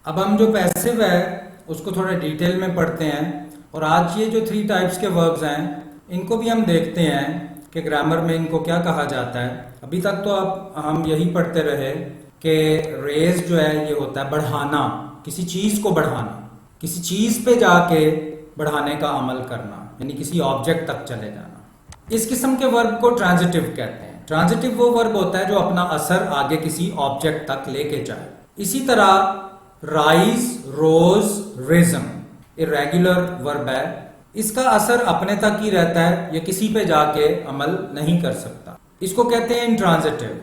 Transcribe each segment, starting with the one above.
अब हम जो पैसिव है उसको थोड़ा डिटेल में पढ़ते हैं और आज ये जो 3 टाइप्स के वर्ब्स हैं इनको भी हम देखते हैं कि ग्रामर में इनको क्या कहा जाता है। अभी तक तो अब हम यही पढ़ते रहे कि रेज जो है ये होता है बढ़ाना, किसी चीज़ को बढ़ाना, किसी चीज़ पे जाके बढ़ाने का अमल करना, यानी किसी ऑब्जेक्ट तक चले जाना। इस किस्म के वर्ब को ट्रांजिटिव कहते हैं। ट्रांजिटिव वो वर्ब होता है जो अपना असर आगे किसी ऑब्जेक्ट तक लेके जाए। इसी तरह राइज, रोज, रिजन इरेगुलर वर्ब है, इसका असर अपने तक ही रहता है, ये किसी पे जाके अमल नहीं कर सकता, इसको कहते हैं इंट्रांजिटिव।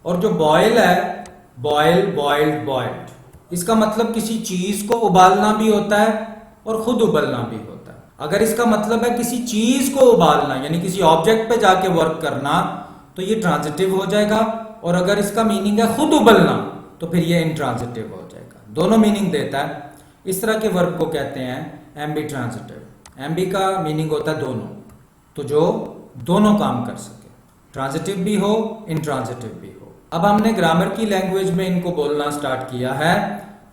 और जो बॉयल है, बॉयल, बॉइल्ड, बॉइल्ड, इसका मतलब किसी चीज को उबालना भी होता है और खुद उबलना भी होता है। अगर इसका मतलब है किसी चीज को उबालना यानी किसी ऑब्जेक्ट पे जाके वर्क करना तो ये ट्रांजिटिव हो जाएगा, और अगर इसका मीनिंग है खुद उबलना तो फिर ये इंट्रांजिटिव हो जाएगा। दोनों मीनिंग देता है। इस तरह के वर्ब को कहते हैं एम्बी ट्रांजिटिव। एम्बी का मीनिंग होता है दोनों, तो जो दोनों काम कर सके, ट्रांजिटिव भी हो, इंट्रांजिटिव भी हो। अब हमने ग्रामर की लैंग्वेज में इनको बोलना स्टार्ट किया है,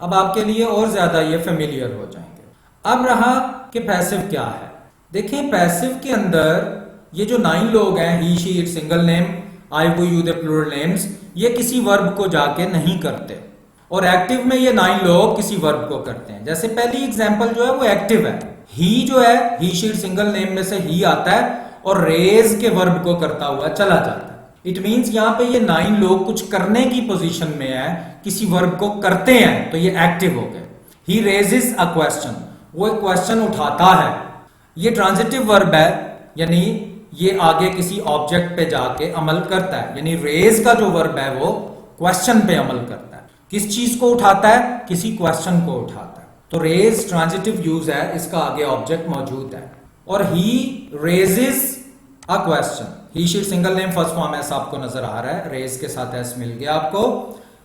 अब आपके लिए और ज्यादा ये फेमिलियर हो जाएंगे। अब रहा कि पैसिव क्या है। देखिए पैसिव के अंदर ये जो 9 लोग हैं, ही, she, it, single name, I, we, you, they, plural names, ये किसी वर्ब को जाके नहीं करते, और एक्टिव में ये 9 लोग किसी वर्ब को करते हैं। जैसे पहली एग्जांपल जो है वो एक्टिव है, ही जो है, ही, शी, इट, सिंगल नेम में से ही आता है और रेज के वर्ब को करता हुआ चला जाता है। इट मींस यहाँ पे ये 9 लोग कुछ करने की पोजीशन में है, किसी वर्ब को करते हैं, तो ये एक्टिव हो गए। ही रेजेस अ क्वेश्चन, वो एक क्वेश्चन उठाता है, ये ट्रांजिटिव वर्ब है, यानी ये आगे किसी ऑब्जेक्ट पे जाके अमल करता है, यानी रेज का जो वर्ब है वो क्वेश्चन पे अमल करता है। किस चीज को उठाता है? किसी क्वेश्चन को उठाता है, तो रेज ट्रांजिटिव यूज है, इसका आगे ऑब्जेक्ट मौजूद है। और he raises a question, he, she, single name first form ऐसा आपको नजर आ रहा है, रेज के साथ एस मिल गया आपको।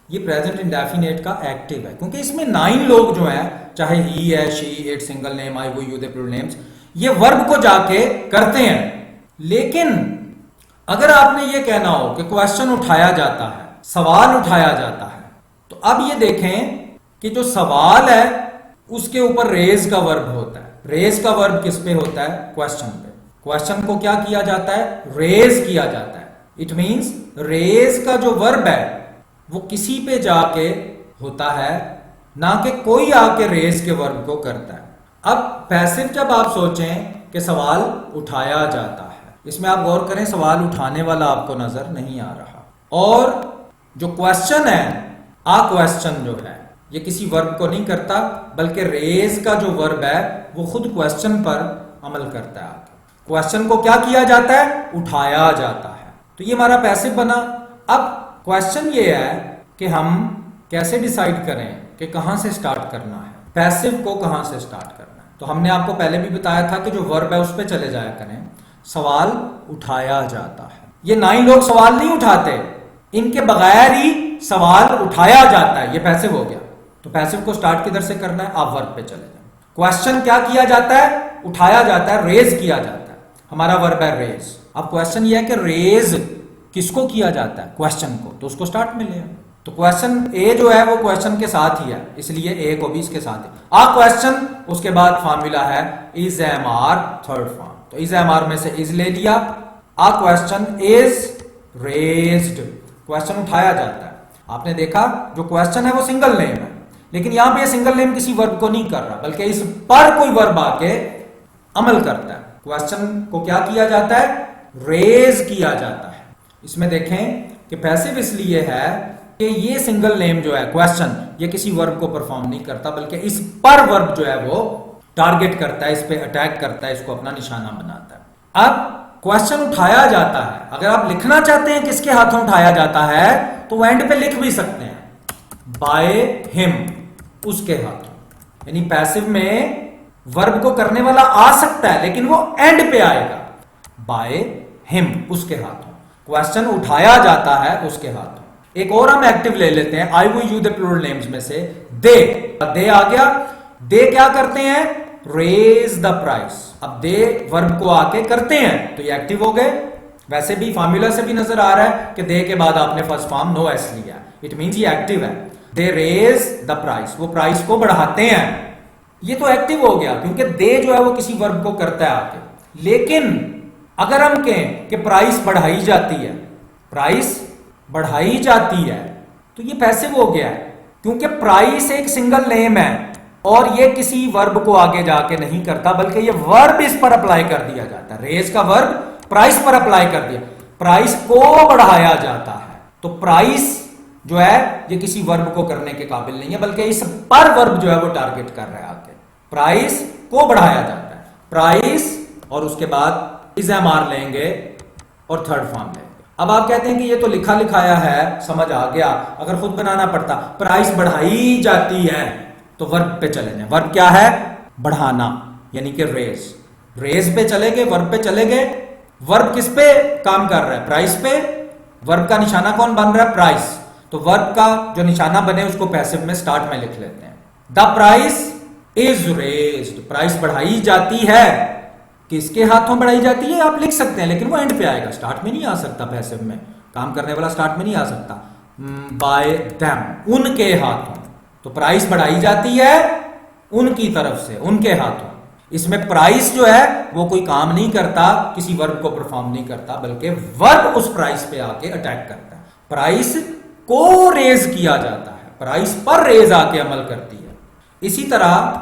ये प्रेजेंट इंडेफिनेट का एक्टिव है, क्योंकि इसमें 9 लोग जो हैं, चाहे ही है, she, it, single name, I, we, you, they, plural names, ये वर्ब को जाके करते हैं। लेकिन अगर आपने ये कहना हो कि क्वेश्चन उठाया जाता है, सवाल उठाया जाता है, तो अब ये देखें कि जो सवाल है उसके ऊपर रेज का वर्ब होता है। रेज का वर्ब किस पे होता है? क्वेश्चन पे। क्वेश्चन को क्या किया जाता है? रेज किया जाता है। इट मींस रेज का जो वर्ब है वो किसी पे जाके होता है, ना कि कोई आके रेज के वर्ब को करता है। अब पैसिव जब आप सोचें कि सवाल उठाया जाता है, इसमें आप गौर करें, सवाल उठाने वाला आपको नजर नहीं आ रहा, और जो क्वेश्चन है, आ क्वेश्चन जो है, ये किसी वर्ब को नहीं करता, बल्कि रेज का जो वर्ब है वो खुद क्वेश्चन पर अमल करता है। क्वेश्चन को क्या किया जाता है? उठाया जाता है, तो ये हमारा पैसिव बना। अब क्वेश्चन ये है कि हम कैसे डिसाइड करें कि कहां से स्टार्ट करना है, पैसिव को कहां से स्टार्ट करना है। तो हमने आपको पहले भी बताया था कि जो वर्ब है उस पर चले जाया करें। सवाल उठाया जाता है, ये 9 लोग सवाल नहीं उठाते, इनके बगैर ही सवाल उठाया जाता है, ये पैसिव हो गया। तो पैसिव को स्टार्ट किधर से करना है? आप वर्ब पे चले जाए। क्वेश्चन क्या किया जाता है? उठाया जाता है, रेज किया जाता है, हमारा वर्ब है रेज। अब क्वेश्चन ये है कि रेज किसको किया जाता है? क्वेश्चन को, तो उसको स्टार्ट में ले। तो क्वेश्चन ए जो है वो क्वेश्चन के साथ ही है, इसलिए ए को भी इसके साथ है। आ क्वेश्चन, उसके बाद फॉर्मूला है is am are, third form, तो इज एम आर में से इज ले लिया। A question is raised, question उठाया जाता है। आपने देखा जो क्वेश्चन है वो सिंगल नेम है, लेकिन यहां पे सिंगल नेम किसी वर्ब को नहीं कर रहा, बल्कि इस पर कोई वर्ब आके अमल करता है। क्वेश्चन को क्या किया जाता है? रेज किया जाता है। इसमें देखें कि पैसिव इसलिए है कि ये सिंगल नेम जो है क्वेश्चन, ये किसी वर्ब को परफॉर्म नहीं करता, बल्कि इस पर वर्ब जो है वो टारगेट करता है, इस पे अटैक करता है, इसको अपना निशाना बनाता है। अब क्वेश्चन उठाया जाता है, अगर आप लिखना चाहते हैं किसके हाथों उठाया जाता है तो वो एंड पे लिख भी सकते हैं, बाय हिम, उसके हाथों। यानी पैसिव में वर्ब को करने वाला आ सकता है, लेकिन वो एंड पे आएगा, बाय हिम, उसके हाथों। क्वेश्चन उठाया जाता है उसके हाथों। एक और हम एक्टिव ले लेते हैं, आई, we, you, they, plural names में से दे। दे आ गया, दे क्या करते हैं? Raise the price. अब दे वर्ब को आके करते हैं, तो ये एक्टिव हो गए। वैसे भी फॉर्मूला से भी नजर आ रहा है कि दे के बाद आपने फर्स्ट फॉर्म नो एस लिया, इट मींस ये एक्टिव है। दे रेज द प्राइस, वो प्राइस को बढ़ाते हैं। ये तो एक्टिव हो गया क्योंकि दे जो है वो किसी वर्ब को करता है आके। लेकिन अगर हम कहें कि प्राइस बढ़ाई जाती है, प्राइस बढ़ाई जाती है, तो ये पैसिव हो गया है क्योंकि प्राइस एक सिंगल नेम है और ये किसी वर्ब को आगे जाके नहीं करता, बल्कि ये वर्ब इस पर अप्लाई कर दिया जाता है। रेज का वर्ब प्राइस पर अप्लाई कर दिया, प्राइस को बढ़ाया जाता है। तो प्राइस जो है ये किसी वर्ब को करने के काबिल नहीं है, बल्कि इस पर वर्ब जो है वो टारगेट कर रहा है आगे। प्राइस को बढ़ाया जाता है, प्राइस और उसके बाद इज एम आर लेंगे और थर्ड फॉर्म लेंगे। अब आप कहते हैं कि ये तो लिखा लिखाया है, समझ आ गया, अगर खुद बनाना पड़ता। प्राइस बढ़ाई जाती है तो वर्ब पे चले जाए। वर्ब क्या है? बढ़ाना, यानी कि रेज। रेज पे चले गए, वर्ब पे चले गए। वर्ब किस पे काम कर रहा है? प्राइस पे। वर्ब का निशाना कौन बन रहा है? प्राइस। तो वर्ब का जो निशाना बने उसको पैसिव में स्टार्ट में लिख लेते हैं। The price is raised, price बढ़ाई जाती है। किसके हाथों बढ़ाई जाती है आप लिख सकते हैं, लेकिन वो एंड पे आएगा, स्टार्ट में नहीं आ सकता। पैसिव में काम करने वाला स्टार्ट में नहीं आ सकता। बाय देम, उनके हाथों। तो प्राइस बढ़ाई जाती है उनकी तरफ से, उनके हाथों। इसमें प्राइस जो है वो कोई काम नहीं करता, किसी वर्ब को परफॉर्म नहीं करता, बल्कि वर्ब उस प्राइस पे आके अटैक करता है। प्राइस को रेज किया जाता है, प्राइस पर रेज आके अमल करती है। इसी तरह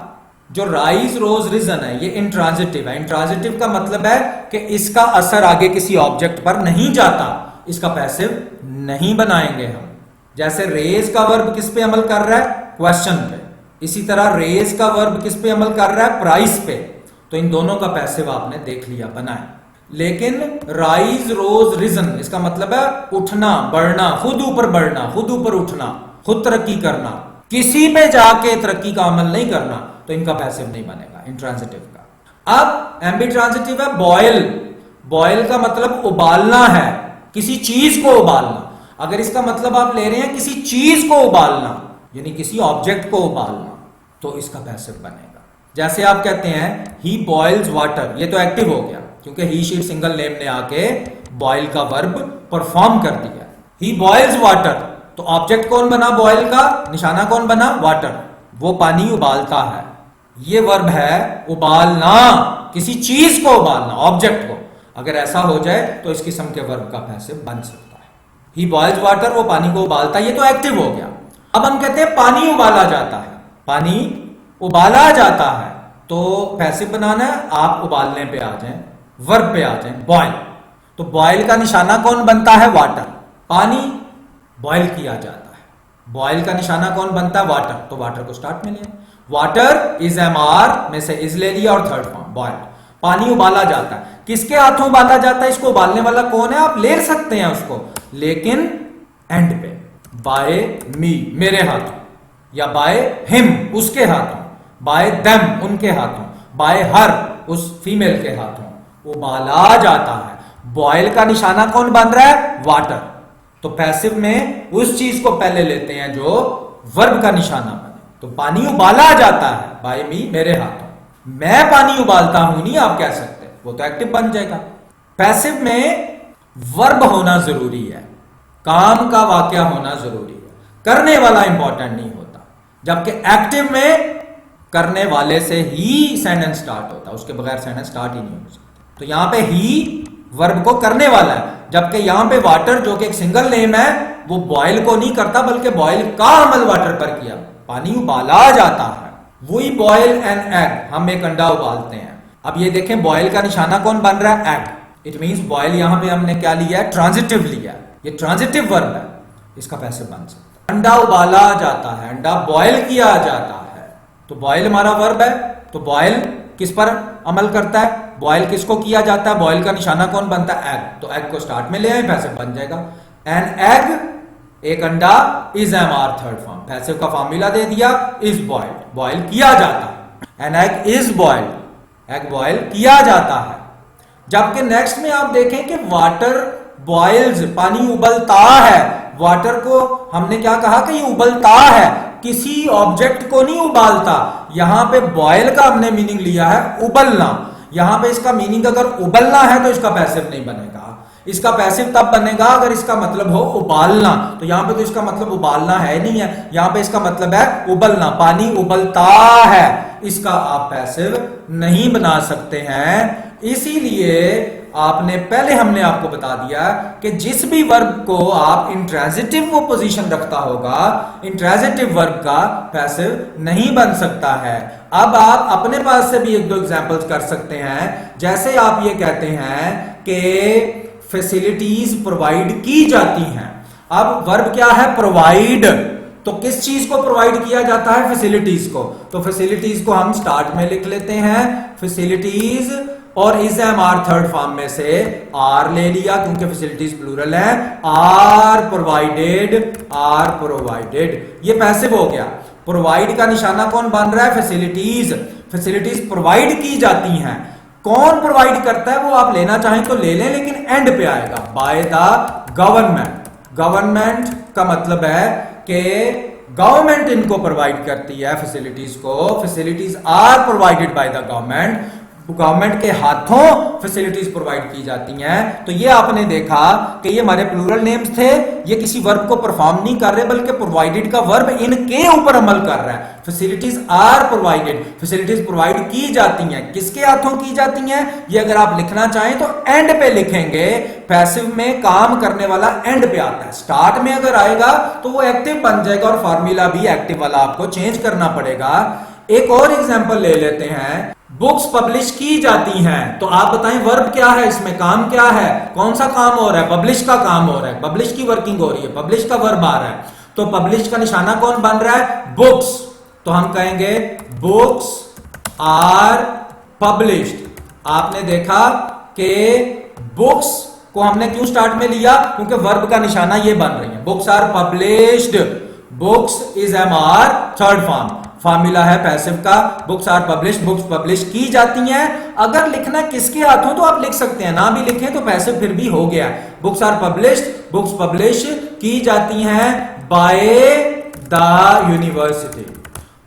जो राइज रोज रिजन है ये इंट्रांजिटिव है। इंट्रांजिटिव का मतलब है कि इसका असर आगे किसी ऑब्जेक्ट पर नहीं जाता, इसका पैसिव नहीं बनाएंगे हम। जैसे रेज का वर्ब किस पे अमल कर रहा है? क्वेश्चन पे। इसी तरह रेज का वर्ब किस पे अमल कर रहा है? प्राइस पे। तो इन दोनों का पैसिव आपने देख लिया बनाए। लेकिन राइज रोज रिजन इसका मतलब है उठना, बढ़ना, खुद ऊपर बढ़ना, खुद ऊपर उठना, खुद तरक्की करना, किसी पे जाके तरक्की का अमल नहीं करना। तो इनका पैसिव नहीं बनेगा इंट्रांजिटिव का। अब एम्बी ट्रांजिटिव है बॉयल। बॉयल का मतलब उबालना है, किसी चीज को उबालना। अगर इसका मतलब आप ले रहे हैं किसी चीज को उबालना, यानी किसी ऑब्जेक्ट को उबालना, तो इसका पैसिव बनेगा। जैसे आप कहते हैं ही बॉइल्स वाटर, ये तो एक्टिव हो गया क्योंकि ही शीट सिंगल नेम ने आके बॉयल का वर्ब परफॉर्म कर दिया। ही बॉइल्स वाटर, तो ऑब्जेक्ट कौन बना? बॉयल का निशाना कौन बना? वाटर। वो पानी उबालता है। ये वर्ब है उबालना, किसी चीज को उबालना, ऑब्जेक्ट को। अगर ऐसा हो जाए तो इस किस्म के वर्ब का पैसिव बन सकता है। ही बॉइल्स वाटर, वो पानी को उबालता है, ये तो एक्टिव हो गया। अब हम कहते हैं पानी उबाला जाता है, पानी उबाला जाता है, तो पैसिव बनाना है, आप उबालने पे आ जाएं, वर्ब पे आ जाएं, बॉयल। तो बॉयल का निशाना कौन बनता है? वाटर। पानी बॉयल किया जाता है, बॉयल का निशाना कौन बनता है? वाटर। तो वाटर को स्टार्ट में लिया, वाटर इज एम आर में से इज ले लिया और थर्ड फॉर्म बॉयल। पानी उबाला जाता है, किसके हाथों उबाला जाता है? इसको उबालने वाला कौन है? आप ले सकते हैं उसको, लेकिन एंड पे बाय मी, मेरे हाथों, या बाय हिम, उसके हाथों, बाय देम, उनके हाथों, बाय हर, उस फीमेल के हाथों उबाला जाता है। बॉयल का निशाना कौन बन रहा है? वाटर। तो पैसिव में उस चीज को पहले लेते हैं जो वर्ब का निशाना बने। तो पानी उबाला जाता है बाय मी, मेरे हाथों। मैं पानी उबालता हूं नहीं आप कह सकते, वो तो एक्टिव बन जाएगा। पैसिव में वर्ब होना जरूरी है, काम का वाकया होना जरूरी है, करने वाला इंपॉर्टेंट नहीं होता। जबकि एक्टिव में करने वाले से ही सेंटेंस स्टार्ट होता है, उसके बगैर सेंटेंस स्टार्ट ही नहीं हो सकता। तो यहां पे ही वर्ब को करने वाला है, जबकि यहां पे वाटर जो कि एक सिंगल नेम है वो बॉयल को नहीं करता, बल्कि बॉयल का अमल वाटर पर किया। पानी उबाला जाता है, वही बॉयल एन एग, हम एक अंडा उबालते हैं। अब ये देखें बॉयल का निशाना कौन बन रहा है? एग। इट मींस बॉयल यहां पे हमने क्या लिया है? ट्रांजिटिव लिया है, ये ट्रांजिटिव वर्ब है, इसका पैसिव बन सकता है। अंडा उबाला जाता है, अंडा बॉयल किया जाता है, तो बॉयल हमारा वर्ब है। तो बॉयल किस पर अमल करता है? बॉयल किसको किया जाता है? बॉयल का निशाना कौन बनता है? एग। तो एग को स्टार्ट में ले आए, पैसिव बन जाएगा। एन एग, एक अंडा, is am are third form, passive का फॉर्मूला दे दिया, इज बॉइल्ड, बॉयल किया जाता है। An egg is boiled, egg boil किया जाता है। जबकि नेक्स्ट में आप देखें कि वाटर बॉइल्स, पानी उबलता है। वाटर को हमने क्या कहा कि ये उबलता है, किसी ऑब्जेक्ट को नहीं उबालता। यहां पे बॉयल का हमने मीनिंग लिया है उबलना, यहां पे इसका मीनिंग अगर उबलना है तो इसका पैसिव नहीं बनेगा। इसका पैसिव तब बनेगा अगर इसका मतलब हो उबालना, तो यहां पे तो इसका मतलब उबालना है नहीं है, यहां पे इसका मतलब है उबलना, पानी उबलता है, इसका आप पैसिव नहीं बना सकते हैं। इसीलिए आपने पहले हमने आपको बता दिया कि जिस भी वर्ब को आप इंट्रांजिटिव वो पोजीशन रखता होगा, इंट्रांजिटिव वर्ब का पैसिव नहीं बन सकता है। अब आप अपने पास से भी एक दो एग्जांपल्स कर सकते हैं। जैसे आप ये कहते हैं कि फैसिलिटीज प्रोवाइड की जाती हैं। अब वर्ब क्या है? प्रोवाइड। तो किस चीज को प्रोवाइड किया जाता है? फैसिलिटीज को। तो फैसिलिटीज को हम स्टार्ट में लिख लेते हैं, फैसिलिटीज, और is am are third form में से आर ले लिया क्योंकि फैसिलिटीज प्लूरल है, आर प्रोवाइडेड, आर प्रोवाइडेड। ये पैसिव हो गया। प्रोवाइड का निशाना कौन बन रहा है? फैसिलिटीज। फैसिलिटीज प्रोवाइड की जाती हैं। कौन प्रोवाइड करता है वो आप लेना चाहें तो ले लें, लेकिन एंड पे आएगा, बाय द गवर्नमेंट। गवर्नमेंट का मतलब है कि गवर्नमेंट इनको प्रोवाइड करती है फैसिलिटीज को। Facilities are provided by the government. Government के हाथों फैसिलिटीज प्रोवाइड की जाती हैं। तो ये आपने देखा कि ये हमारे प्लूरल नेम्स थे, ये किसी वर्ब को परफॉर्म नहीं कर रहे बल्कि प्रोवाइडेड का वर्ब इनके ऊपर अमल कर रहा है। Facilities are provided, facilities provide की जाती हैं। किसके हाथों की जाती हैं? ये अगर आप लिखना चाहें तो एंड पे लिखेंगे। पैसिव में काम करने वाला एंड पे आता है, स्टार्ट में अगर आएगा तो वो एक्टिव बन जाएगा और फॉर्मूला भी एक्टिव वाला आपको चेंज करना पड़ेगा। एक और एग्जांपल ले लेते हैं, बुक्स पब्लिश की जाती हैं। तो आप बताएं वर्ब क्या है इसमें, काम क्या है, कौन सा काम हो रहा है? पब्लिश का काम हो रहा है, पब्लिश की वर्किंग हो रही है, पब्लिश का वर्ब आ रहा है। तो पब्लिश का निशाना कौन बन रहा है? बुक्स। तो हम कहेंगे बुक्स आर पब्लिश्ड। आपने देखा कि बुक्स को हमने क्यों स्टार्ट में लिया? क्योंकि वर्ब का निशाना ये बन रही है, books are published, books is am are third form, formula है पैसिव का, books are published, books publish की जाती हैं। अगर लिखना किसके हाथों तो आप लिख सकते हैं, ना भी लिखें तो पैसिव फिर भी हो गया। Books are published, books publish की जाती हैं बाय द यूनिवर्सिटी,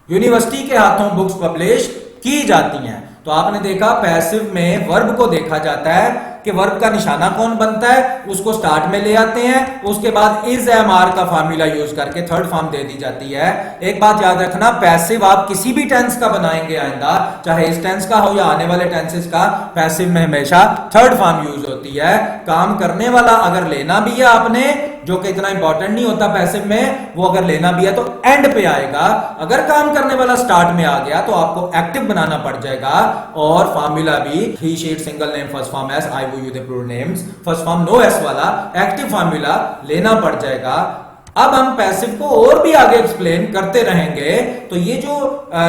यूनिवर्सिटी के हाथों बुक्स पब्लिश की जाती हैं। तो आपने देखा पैसिव में वर्ब को देखा जाता है कि वर्ब का निशाना कौन बनता है, उसको स्टार्ट में ले आते हैं, उसके बाद इज एम आर का फॉर्मूला यूज करके थर्ड फॉर्म दे दी जाती है। एक बात याद रखना, पैसिव आप किसी भी टेंस का बनाएंगे आइंदा, चाहे इस टेंस का हो या आने वाले टेंसेस का, पैसिव में हमेशा थर्ड फॉर्म यूज होती है। काम करने वाला अगर लेना भी है आपने, जो कि इतना इंपॉर्टेंट नहीं होता पैसिव में, वो अगर लेना भी है तो एंड पे आएगा। अगर काम करने वाला स्टार्ट में आ गया तो आपको एक्टिव बनाना पड़ जाएगा, और फॉर्मूला भी he she it single name first form S I we you they plural names, first form no S वाला एक्टिव फॉर्मूला लेना पड़ जाएगा। अब हम पैसिव को और भी आगे एक्सप्लेन करते रहेंगे। तो ये जो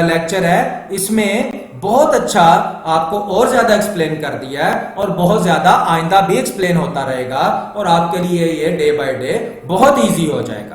लेक्चर है इसमें बहुत अच्छा आपको और ज्यादा एक्सप्लेन कर दिया है, और बहुत ज्यादा आइंदा भी एक्सप्लेन होता रहेगा, और आपके लिए ये डे बाय डे बहुत इजी हो जाएगा।